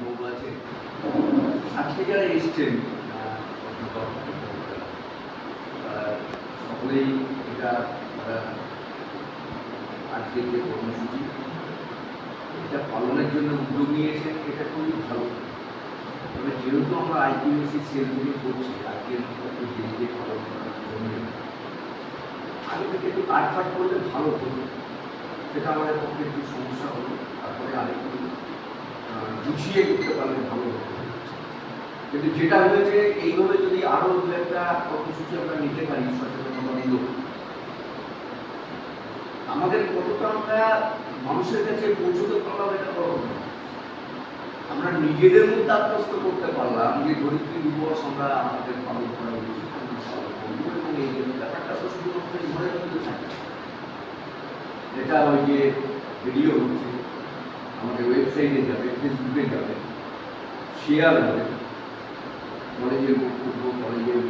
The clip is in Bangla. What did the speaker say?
বাবু আছেন, আজকে যারা এসছেন সকলেই এটা আজকের যে কর্মসূচি এটা পালনের জন্য উদ্যোগ নিয়েছেন, এটা খুবই ভালো। তবে যেহেতু আমরা আইপিএসসি সেল থেকে করছি, আজকের দিনকে পালন করার জন্য আগে থেকে একটু কাটফাট করলে ভালো হতো, সেটা আমাদের পক্ষে একটু সমস্যা হলো। তারপরে আরেকটু গুছিয়ে করতে পারলে ভালো হতো। কিন্তু যেটা হয়েছে, এইভাবে যদি আরও দু একটা কর্মসূচি আমরা নিতে পারি সচেতনতামূলক, আমাদের কতটা আমরা মানুষের কাছে পৌঁছতে পারলাম এটা বড় কথা। আমরা নিজেদের মধ্যে আত্মস্থ করতে পারলাম যে ধরিত্রী দিবস আমরা আমাদের পালন করা উচিত, এবং এই ব্যাপারটা তো শুধুমাত্র ঘরের মধ্যে থাকে, যেটা ওই যে ভিডিও হচ্ছে আমাদের ওয়েবসাইটে যাবে, ফেসবুকে যাবে, শেয়ার হবে, কলেজের বক্তব্য, কলেজের